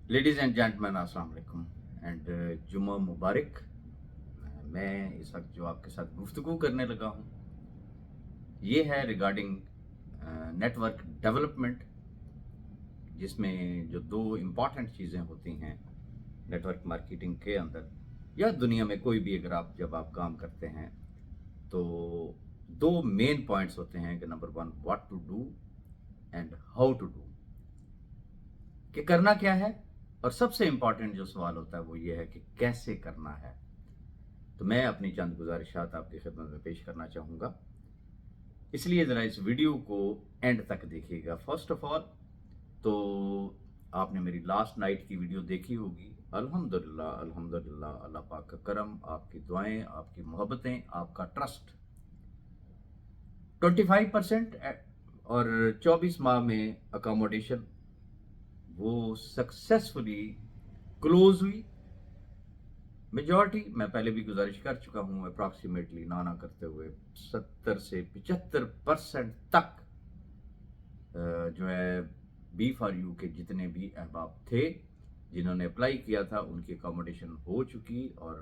Ladies and gentleman अस्सलाम वालेकुम and जुम्मा मुबारक। मैं इस वक्त जो आपके साथ गुफ्तगू करने लगा हूँ ये है रिगार्डिंग नेटवर्क डेवलपमेंट, जिसमें जो दो इम्पॉर्टेंट चीज़ें होती हैं नेटवर्क मार्केटिंग के अंदर या दुनिया में कोई भी अगर आप जब आप काम करते हैं तो दो मेन पॉइंट्स होते हैं कि number one what to do and how to do, कि करना क्या है, और सबसे इम्पॉर्टेंट जो सवाल होता है वो ये है कि कैसे करना है। तो मैं अपनी चंद गुजारिशात आपकी खिदमत में पेश करना चाहूँगा, इसलिए ज़रा इस वीडियो को एंड तक देखिएगा। फर्स्ट ऑफ ऑल तो आपने मेरी लास्ट नाइट की वीडियो देखी होगी। अल्हम्दुलिल्लाह अल्हम्दुलिल्लाह, अल्लाह पाक का करम, आपकी दुआएं, आपकी मोहब्बतें, आपका ट्रस्ट 25% और 24 माह में अकोमोडेशन वो सक्सेसफुली क्लोज हुई। मेजॉरिटी मैं पहले भी गुजारिश कर चुका हूँ, अप्रॉक्सीमेटली ना करते हुए 70 से 75% तक जो है बी फॉर यू के जितने भी अहबाब थे जिन्होंने अप्लाई किया था उनकी अकोमोडेशन हो चुकी। और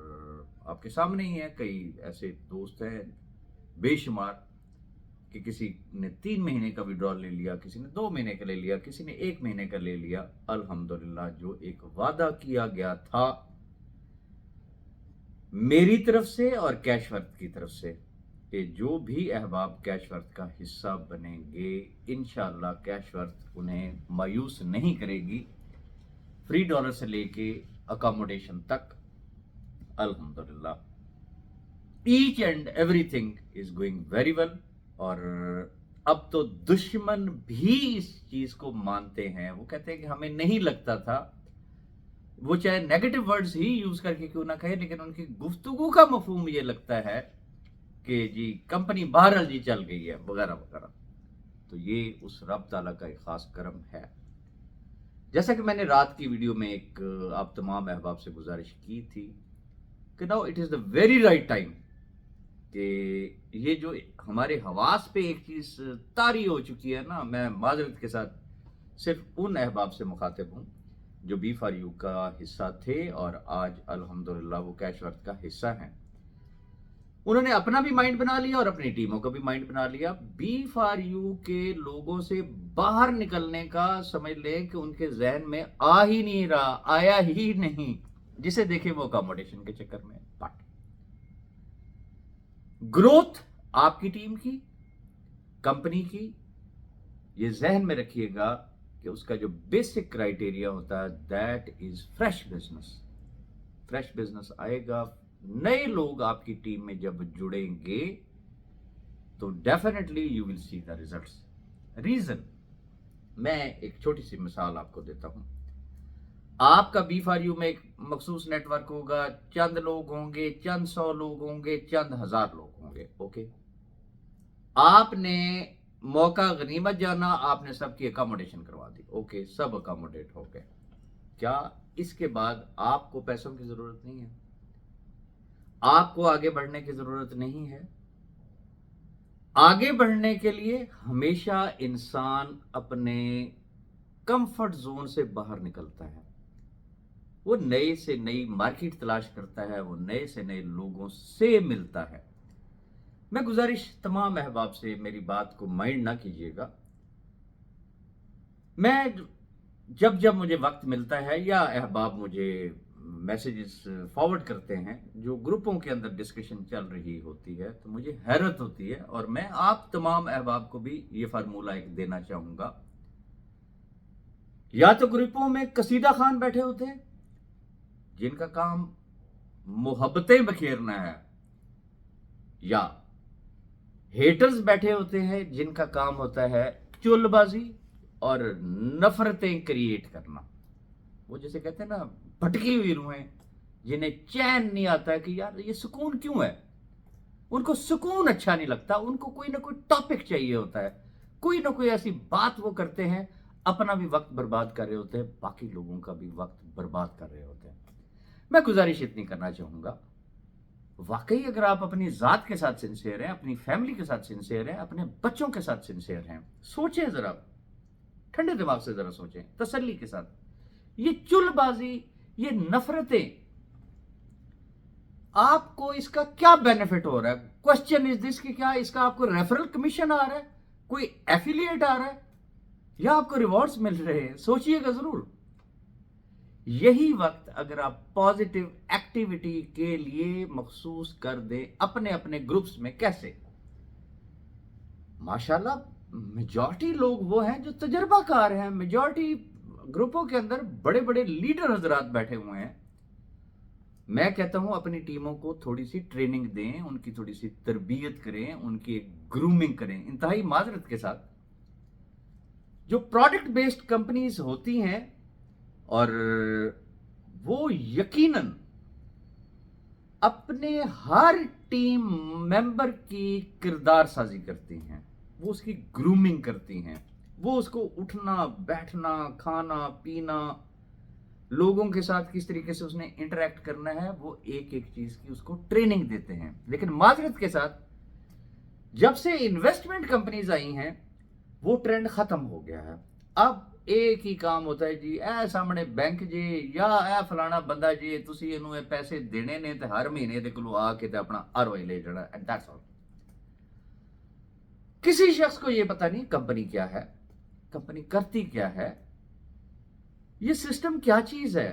आपके सामने ही है, कई ऐसे दोस्त हैं बेशुमार कि किसी ने 3 महीने का विड्रॉल ले लिया, किसी ने 2 महीने का ले लिया, किसी ने 1 महीने का ले लिया। अल्हम्दुलिल्लाह, जो एक वादा किया गया था मेरी तरफ से और कैशवर्थ की तरफ से कि जो भी अहबाब कैशवर्थ का हिस्सा बनेंगे इंशाअल्लाह कैशवर्थ उन्हें मायूस नहीं करेगी, फ्री डॉलर से लेके अकोमोडेशन तक। अल्हम्दुलिल्लाह, each and everything is going very well. और अब तो दुश्मन भी इस चीज को मानते हैं। वो कहते हैं कि हमें नहीं लगता था, वो चाहे नेगेटिव वर्ड्स ही यूज करके क्यों ना कहे, लेकिन उनकी गुफ्तगू का मफहूम ये लगता है कि जी कंपनी बहरहाल जी चल गई है वगैरह वगैरह। तो ये उस रब ताला का एक खास करम है। जैसा कि मैंने रात की वीडियो में एक आप तमाम अहबाब से गुजारिश की थी कि now it is the very right time कि ये जो हमारे हवास पे एक चीज तारी हो चुकी है ना, मैं माजरत के साथ सिर्फ उन अहबाब से मुखातिब हूँ जो बी फॉर यू का हिस्सा थे और आज अल्हम्दुलिल्लाह वो कैशवर्थ का हिस्सा हैं। उन्होंने अपना भी माइंड बना लिया और अपनी टीमों का भी माइंड बना लिया। बी फॉर यू के लोगों से बाहर निकलने का समझ ले कि उनके जहन में आ ही नहीं रहा, आया ही नहीं, जिसे देखे वो अकोमोडेशन के चक्कर में पार्ट। ग्रोथ आपकी टीम की, कंपनी की, ये जहन में रखिएगा कि उसका जो बेसिक क्राइटेरिया होता है that is fresh business. Fresh business आएगा, नए लोग आपकी टीम में जब जुड़ेंगे तो definitely you will see the results. Reason, मैं एक छोटी सी मिसाल आपको देता हूं। आपका बी फॉर यू में एक मखसूस नेटवर्क होगा, चंद लोग होंगे, चंद 100 लोग होंगे, चंद 1000 लोग होंगे। ओके, आपने मौका गनीमत जाना, आपने सबकी अकोमोडेशन करवा दी। ओके, सब अकोमोडेट हो गए। क्या इसके बाद आपको पैसों की जरूरत नहीं है? आपको आगे बढ़ने की जरूरत नहीं है? आगे बढ़ने के लिए हमेशा इंसान अपने कंफर्ट जोन से बाहर निकलता है, वो नए से नई मार्केट तलाश करता है, वो नए से नए लोगों से मिलता है। मैं गुजारिश तमाम अहबाब से, मेरी बात को माइंड ना कीजिएगा, मैं जब जब मुझे वक्त मिलता है या अहबाब मुझे मैसेजेस फॉरवर्ड करते हैं जो ग्रुपों के अंदर डिस्कशन चल रही होती है, तो मुझे हैरत होती है। और मैं आप तमाम अहबाब को भी ये फार्मूला एक देना चाहूंगा। या तो ग्रुपों में कसीदा खान बैठे होते हैं जिनका काम मोहब्बतें बखेरना है, या हेटर्स बैठे होते हैं जिनका काम होता है चुलबाजी और नफरतें क्रिएट करना। वो जैसे कहते हैं ना, भटकी हुई रूहें जिन्हें चैन नहीं आता है कि यार ये सुकून क्यों है। उनको सुकून अच्छा नहीं लगता, उनको कोई ना कोई टॉपिक चाहिए होता है, कोई ना कोई ऐसी बात वो करते हैं, अपना भी वक्त बर्बाद कर रहे होते हैं, बाकी लोगों का भी वक्त बर्बाद कर रहे होते हैं। मैं गुजारिश इतनी करना चाहूंगा, वाकई अगर आप अपनी जात के साथ सिंसियर हैं, अपनी फैमिली के साथ सिंसियर हैं, अपने बच्चों के साथ सिंसियर हैं, सोचें जरा, ठंडे दिमाग से जरा सोचें, तसल्ली के साथ ये चुलबाजी, ये नफरतें, आपको इसका क्या बेनिफिट हो रहा है? क्वेश्चन इज दिस कि क्या इसका आपको रेफरल कमीशन आ रहा है, कोई एफिलिएट आ रहा है, या आपको रिवॉर्ड्स मिल रहे हैं? सोचिएगा जरूर। यही वक्त अगर आप पॉजिटिव एक्टिविटी के लिए मखसूस कर दें अपने अपने ग्रुप्स में, कैसे? माशाल्लाह मेजॉरिटी लोग वो हैं जो तजर्बाकार हैं, मेजॉरिटी ग्रुपों के अंदर बड़े बड़े लीडर हजरात बैठे हुए हैं। मैं कहता हूं अपनी टीमों को थोड़ी सी ट्रेनिंग दें, उनकी थोड़ी सी तरबियत करें, उनकी एक ग्रूमिंग करें। इंतहाई माजरत के साथ जो प्रोडक्ट बेस्ड कंपनीज होती हैं, और वो यकीनन अपने हर टीम मेंबर की किरदार साजी करती हैं, वो उसकी ग्रूमिंग करती हैं, वो उसको उठना बैठना खाना पीना, लोगों के साथ किस तरीके से उसने इंटरेक्ट करना है, वो एक एक चीज की उसको ट्रेनिंग देते हैं। लेकिन माजरत के साथ जब से इन्वेस्टमेंट कंपनीज आई हैं, वो ट्रेंड खत्म हो गया है। अब एक ही काम होता है जी, ए सामने बैंक जी या ए फलाना बंदा जी, तुसी इनू पैसे देने ने ते हर महीने दे कोलों आके ते अपना आरओआई ले जाना, एंड दैट्स ऑल। किसी शख्स को ये पता नहीं कंपनी क्या है, कंपनी करती क्या है, ये सिस्टम क्या चीज है,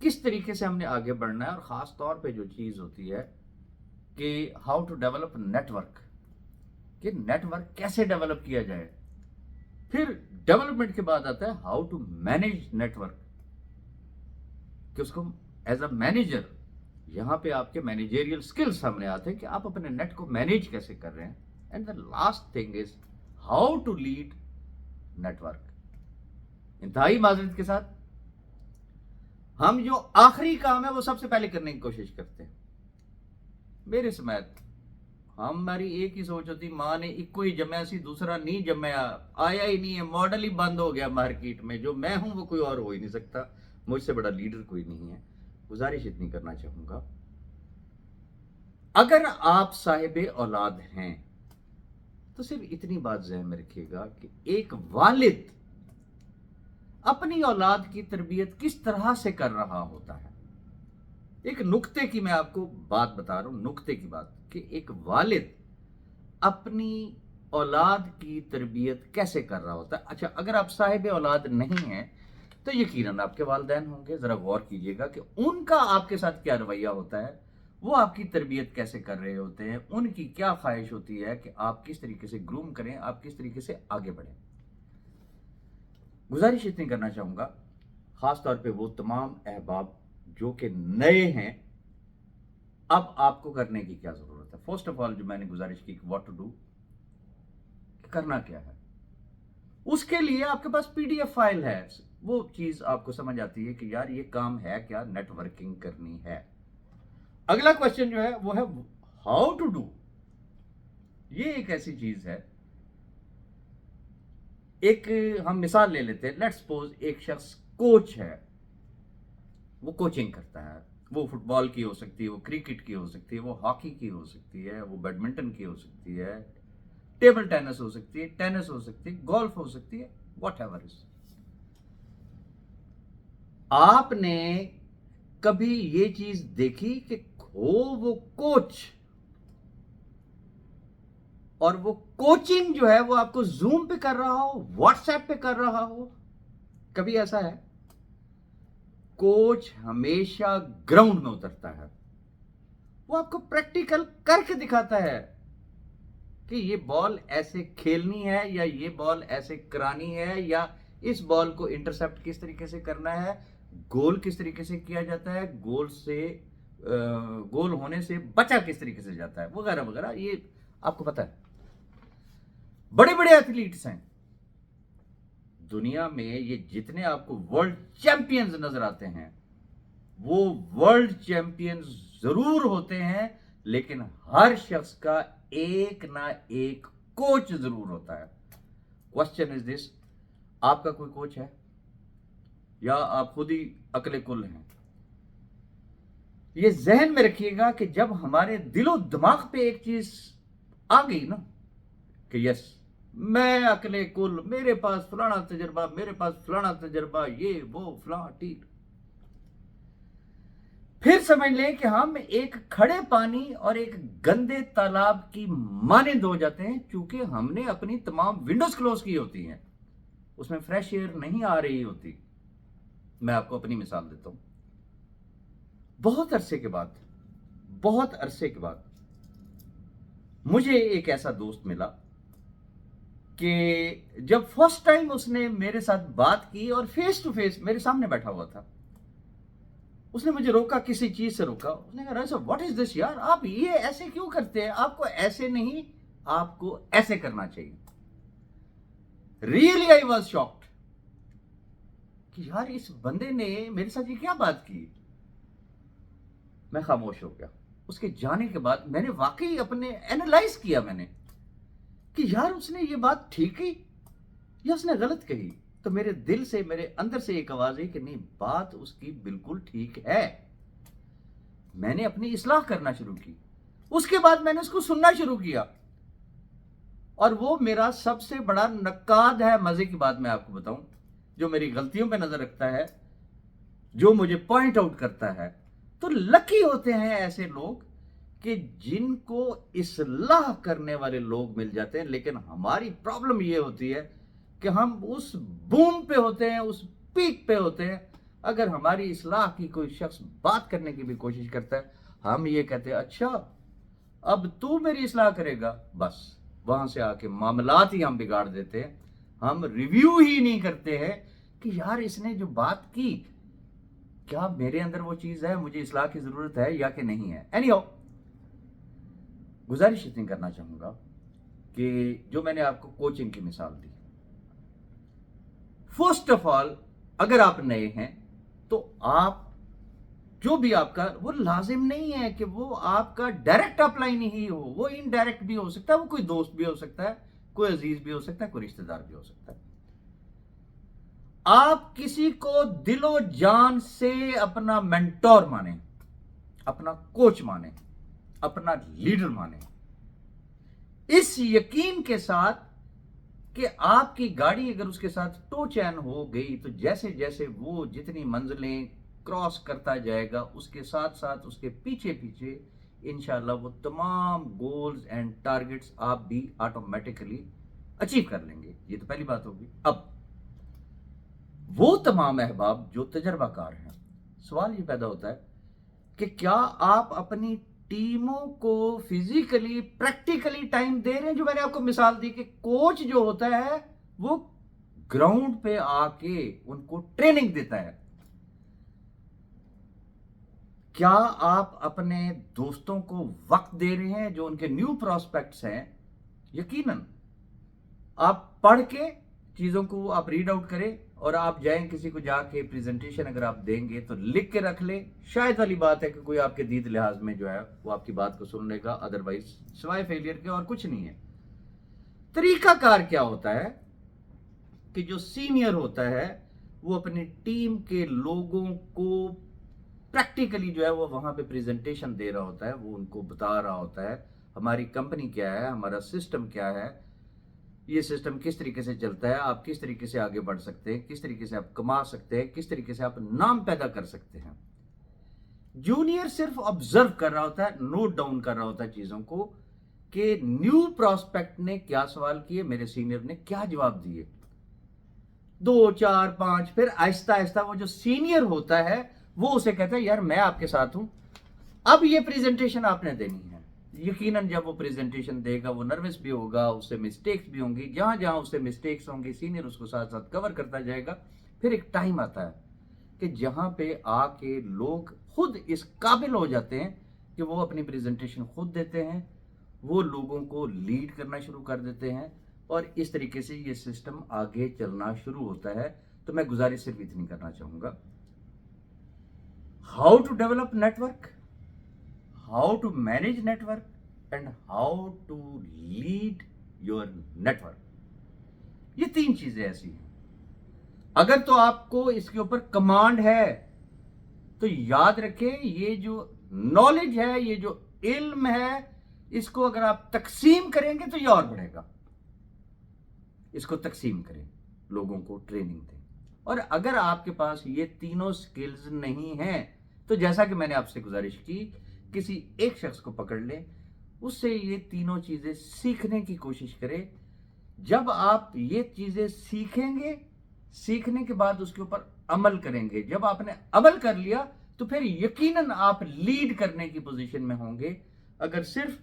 किस तरीके से हमने आगे बढ़ना है। और खास तौर पे जो चीज होती है कि हाउ टू डेवलप नेटवर्क, कि नेटवर्क कैसे डेवलप किया जाए। फिर डेवलपमेंट के बाद आता है हाउ टू मैनेज नेटवर्क, कि उसको एज अ मैनेजर, यहां पे आपके मैनेजेरियल स्किल्स सामने आते हैं कि आप अपने नेट को मैनेज कैसे कर रहे हैं। And the last thing is how to lead network. इंतहाई माजरत के साथ हम जो आखिरी काम है वो सबसे पहले करने की कोशिश करते हैं। मेरे समेत हमारी एक ही सोच होती, मां ने इको ही जमया सी, दूसरा नहीं जमया, आया ही नहीं है, मॉडल ही बंद हो गया मार्केट में, जो मैं हूं वो कोई और हो ही नहीं सकता, मुझसे बड़ा लीडर कोई नहीं है। गुजारिश इतनी करना चाहूंगा, अगर आप साहिब औलाद हैं तो सिर्फ इतनी बात ज़हन में रखिएगा कि एक वालिद अपनी औलाद की तरबियत किस तरह से कर रहा होता है। एक नुक्ते की मैं आपको बात बता रहा हूं, नुक्ते की बात, कि एक वालिद अपनी औलाद की तरबियत कैसे कर रहा होता है। अच्छा, अगर आप साहिब औलाद नहीं हैं तो यकीनन आपके वालिदैन होंगे, जरा गौर कीजिएगा कि उनका आपके साथ क्या रवैया होता है, वो आपकी तरबियत कैसे कर रहे होते हैं, उनकी क्या ख्वाहिश होती है कि आप किस तरीके से ग्रूम करें, आप किस तरीके से आगे बढ़ें। गुजारिश इतनी करना चाहूंगा, खास तौर पे वो तमाम अहबाब जो कि नए हैं, अब आपको करने की क्या जरूरत है। फर्स्ट ऑफ ऑल जो मैंने गुजारिश की व्हाट टू डू, करना क्या है, उसके लिए आपके पास पीडीएफ फाइल है, वो चीज आपको समझ आती है कि यार ये काम है क्या, नेटवर्किंग करनी है। अगला क्वेश्चन जो है वो है हाउ टू डू। ये एक ऐसी चीज है, एक हम मिसाल ले लेते हैं, लेट्स सपोज एक शख्स कोच है, वो कोचिंग करता है, वो फुटबॉल की हो सकती है, वो क्रिकेट की हो सकती है, वो हॉकी की हो सकती है, वो बैडमिंटन की हो सकती है, टेबल टेनिस हो सकती है, टेनिस हो सकती है, गोल्फ हो सकती है, व्हाटएवर इज। आपने कभी ये चीज देखी कि हो वो कोच और वो कोचिंग जो है वो आपको जूम पे कर रहा हो, व्हाट्सएप पे कर रहा हो? कभी ऐसा है? कोच हमेशा ग्राउंड में उतरता है, वो आपको प्रैक्टिकल करके दिखाता है कि ये बॉल ऐसे खेलनी है, या ये बॉल ऐसे करानी है, या इस बॉल को इंटरसेप्ट किस तरीके से करना है, गोल किस तरीके से किया जाता है, गोल से गोल होने से बचा किस तरीके से जाता है, वगैरह वगैरह, ये आपको पता है। बड़े बड़े एथलीट्स हैं दुनिया में, ये जितने आपको वर्ल्ड चैंपियंस नजर आते हैं, वो वर्ल्ड चैंपियंस जरूर होते हैं, लेकिन हर शख्स का एक ना एक कोच जरूर होता है। क्वेश्चन इज दिस, आपका कोई कोच है या आप खुद ही अकले कुल हैं? ये जहन में रखिएगा कि जब हमारे दिलो दिमाग पे एक चीज आ गई ना कि यस मैं अकले कुल, मेरे पास फलाना तजर्बा, मेरे पास फलाना तजर्बा, ये वो फलां टीर। फिर समझ लें कि हम एक खड़े पानी और एक गंदे तालाब की मानंद हो जाते हैं, क्योंकि हमने अपनी तमाम विंडोज क्लोज की होती हैं, उसमें फ्रेश एयर नहीं आ रही होती। मैं आपको अपनी मिसाल देता हूं। बहुत अरसे के बाद मुझे एक ऐसा दोस्त मिला कि जब फर्स्ट टाइम उसने मेरे साथ बात की और फेस टू फेस मेरे सामने बैठा हुआ था, उसने मुझे रोका, किसी चीज से रोका। उसने कहा राय साहब व्हाट इज दिस यार, आप ये ऐसे क्यों करते हैं, आपको ऐसे नहीं, आपको ऐसे करना चाहिए। रियली आई वॉज शॉक्ड कि यार इस बंदे ने मेरे साथ ये क्या बात की। मैं खामोश हो गया। उसके जाने के बाद मैंने वाकई अपने एनालाइज किया मैंने कि यार उसने ये बात ठीक की या उसने गलत कही। तो मेरे दिल से, मेरे अंदर से एक आवाज है कि नहीं, बात उसकी बिल्कुल ठीक है। मैंने अपनी इस्लाह करना शुरू की। उसके बाद मैंने उसको सुनना शुरू किया, और वो मेरा सबसे बड़ा नक्काद है। मजे की बात मैं आपको बताऊं, जो मेरी गलतियों पे नजर रखता है, जो मुझे पॉइंट आउट करता है। तो लकी होते हैं ऐसे लोग कि जिनको इस्लाह करने वाले लोग मिल जाते हैं। लेकिन हमारी प्रॉब्लम ये होती है कि हम उस बूम पे होते हैं, उस पीक पे होते हैं। अगर हमारी इस्लाह की कोई शख्स बात करने की भी कोशिश करता है, हम ये कहते हैं अच्छा अब तू मेरी इस्लाह करेगा। बस वहां से आके मामलात ही हम बिगाड़ देते हैं। हम रिव्यू ही नहीं करते हैं कि यार इसने जो बात की, क्या मेरे अंदर वो चीज है, मुझे इस्लाह की जरूरत है या कि नहीं है। एनीहाउ, गुजारिश इतनी करना चाहूंगा कि जो मैंने आपको कोचिंग की मिसाल दी, फर्स्ट ऑफ ऑल अगर आप नए हैं तो आप जो भी आपका, वो लाजिम नहीं है कि वो आपका डायरेक्ट अपलाइन ही हो, वो इनडायरेक्ट भी हो सकता है, वो कोई दोस्त भी हो सकता है, कोई अजीज भी हो सकता है, कोई रिश्तेदार भी हो सकता है। आप किसी को दिलो जान से अपना मेंटोर माने, अपना कोच माने, अपना लीडर माने, इस यकीन के साथ कि आपकी गाड़ी अगर उसके साथ टो चैन हो गई तो जैसे जैसे वो जितनी मंजिलें क्रॉस करता जाएगा, उसके साथ साथ उसके पीछे पीछे इंशाल्लाह वो तमाम गोल्स एंड टारगेट्स आप भी ऑटोमेटिकली अचीव कर लेंगे। ये तो पहली बात होगी। अब वो तमाम अहबाब जो तजर्बाकार हैं, सवाल ये पैदा होता है कि क्या आप अपनी टीमों को फिजिकली, प्रैक्टिकली टाइम दे रहे हैं। जो मैंने आपको मिसाल दी कि कोच जो होता है वो ग्राउंड पे आके उनको ट्रेनिंग देता है। क्या आप अपने दोस्तों को वक्त दे रहे हैं जो उनके न्यू प्रोस्पेक्ट्स हैं। यकीनन आप पढ़ के चीजों को आप रीड आउट करें और आप जाएं किसी को जाके प्रेजेंटेशन अगर आप देंगे तो लिख के रख ले। शायद वाली बात है कि कोई आपके दीद लिहाज में जो है वो आपकी बात को सुन लेगा, अदरवाइज सिवाय फेलियर के और कुछ नहीं है। तरीकाकार क्या होता है कि जो सीनियर होता है वो अपनी टीम के लोगों को प्रैक्टिकली जो है वो वहां पे प्रेजेंटेशन दे रहा होता है, वो उनको बता रहा होता है हमारी कंपनी क्या है, हमारा सिस्टम क्या है, ये सिस्टम किस तरीके से चलता है, आप किस तरीके से आगे बढ़ सकते हैं, किस तरीके से आप कमा सकते हैं, किस तरीके से आप नाम पैदा कर सकते हैं। जूनियर सिर्फ ऑब्जर्व कर रहा होता है, नोट डाउन कर रहा होता है चीजों को कि न्यू प्रोस्पेक्ट ने क्या सवाल किए, मेरे सीनियर ने क्या जवाब दिए। 2 4 5 फिर आहिस्ता आहिस्ता वो जो सीनियर होता है वो उसे कहता है यार मैं आपके साथ हूं, अब ये प्रेजेंटेशन आपने देनी है। यकीनन जब वो प्रेजेंटेशन देगा वो नर्वस भी होगा, उससे मिस्टेक्स भी होंगी, जहां जहां उससे मिस्टेक्स होंगी सीनियर उसको साथ साथ कवर करता जाएगा। फिर एक टाइम आता है कि जहां पे आके लोग खुद इस काबिल हो जाते हैं कि वो अपनी प्रेजेंटेशन खुद देते हैं, वो लोगों को लीड करना शुरू कर देते हैं, और इस तरीके से ये सिस्टम आगे चलना शुरू होता है। तो मैं गुजारिश सिर्फ इतनी करना चाहूंगा, how to develop network, how to manage network and how to lead your network. ये 3 चीजें ऐसी हैं, अगर तो आपको इसके ऊपर कमांड है तो याद रखें ये जो नॉलेज है, ये जो इल्म है, इसको अगर आप तकसीम करेंगे तो ये और बढ़ेगा। इसको तकसीम करें, लोगों को ट्रेनिंग दें। और अगर आपके पास ये तीनों स्किल्स नहीं हैं तो जैसा कि मैंने आपसे गुजारिश की, किसी एक शख्स को पकड़ लें, उससे ये तीनों चीजें सीखने की कोशिश करें। जब आप ये चीजें सीखेंगे, सीखने के बाद उसके ऊपर अमल करेंगे, जब आपने अमल कर लिया तो फिर यकीनन आप लीड करने की पोजीशन में होंगे। अगर सिर्फ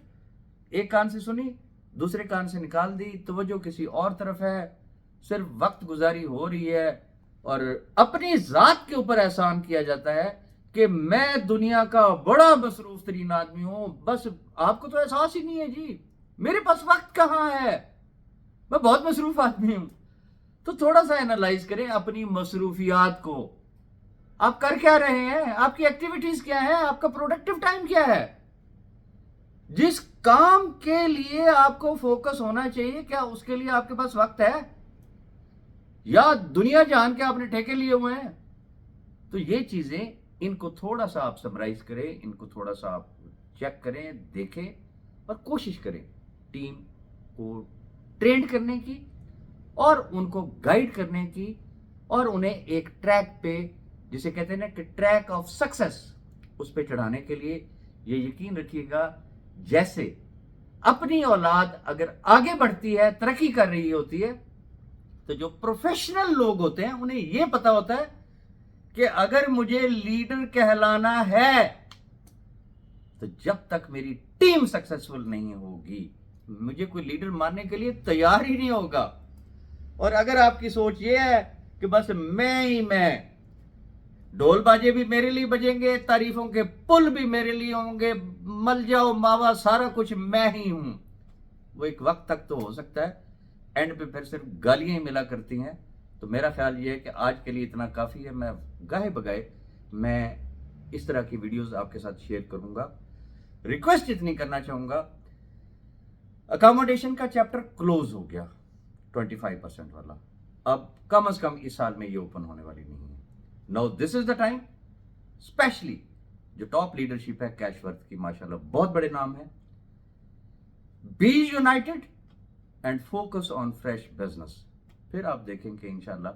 एक कान से सुनी, दूसरे कान से निकाल दी, तवज्जो किसी और तरफ है, सिर्फ वक्त गुजारी हो रही है और अपनी जात के ऊपर एहसान किया जाता है कि मैं दुनिया का बड़ा मसरूफ तरीन आदमी हूं, बस आपको तो एहसास ही नहीं है जी, मेरे पास वक्त कहां है, मैं बहुत मसरूफ आदमी हूं। तो थोड़ा सा एनालाइज करें अपनी मसरूफियात को। आप कर क्या रहे हैं, आपकी एक्टिविटीज क्या है, आपका प्रोडक्टिव टाइम क्या है, जिस काम के लिए आपको फोकस होना चाहिए, क्या उसके लिए आपके पास वक्त है, या दुनिया जान के आपने ठेके लिए हुए हैं। तो ये चीजें, इनको थोड़ा सा आप समराइज करें, इनको थोड़ा सा आप चेक करें, देखें और कोशिश करें टीम को ट्रेन करने की और उनको गाइड करने की और उन्हें एक ट्रैक पे, जिसे कहते हैं ना कि ट्रैक ऑफ सक्सेस, उस पे चढ़ाने के लिए। ये यकीन रखिएगा, जैसे अपनी औलाद अगर आगे बढ़ती है, तरक्की कर रही होती है, तो जो प्रोफेशनल लोग होते हैं उन्हें यह पता होता है कि अगर मुझे लीडर कहलाना है तो जब तक मेरी टीम सक्सेसफुल नहीं होगी, मुझे कोई लीडर मानने के लिए तैयार ही नहीं होगा। और अगर आपकी सोच ये है कि बस मैं ही मैं, ढोल बाजे भी मेरे लिए बजेंगे, तारीफों के पुल भी मेरे लिए होंगे, मल जाओ मावा, सारा कुछ मैं ही हूं, वो एक वक्त तक तो हो सकता है, एंड पे फिर सिर्फ गालियां ही मिला करती हैं। तो मेरा ख्याल ये है कि आज के लिए इतना काफ़ी है। मैं गाहे बगाए मैं इस तरह की वीडियोस आपके साथ शेयर करूंगा। रिक्वेस्ट इतनी करना चाहूंगा, अकोमोडेशन का चैप्टर क्लोज हो गया 25% वाला, अब कम से कम इस साल में ये ओपन होने वाली नहीं है। Now this is the time, specially जो टॉप लीडरशिप है कैशवर्थ की, माशाल्लाह बहुत बड़े नाम है, be united and focus on fresh business. फिर आप देखेंगे इंशाल्लाह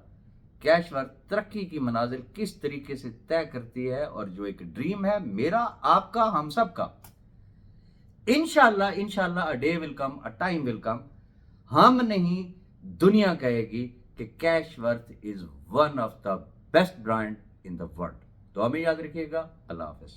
कैशवर्थ तरक्की की मनाजिल किस तरीके से तय करती है, और जो एक ड्रीम है मेरा, आपका, हम सब का, इंशाल्लाह a day will come, a time will come, हम नहीं दुनिया कहेगी कि Cashworth is one of the best brand in the world. तो हमें याद रखिएगा। अल्लाह हाफिज।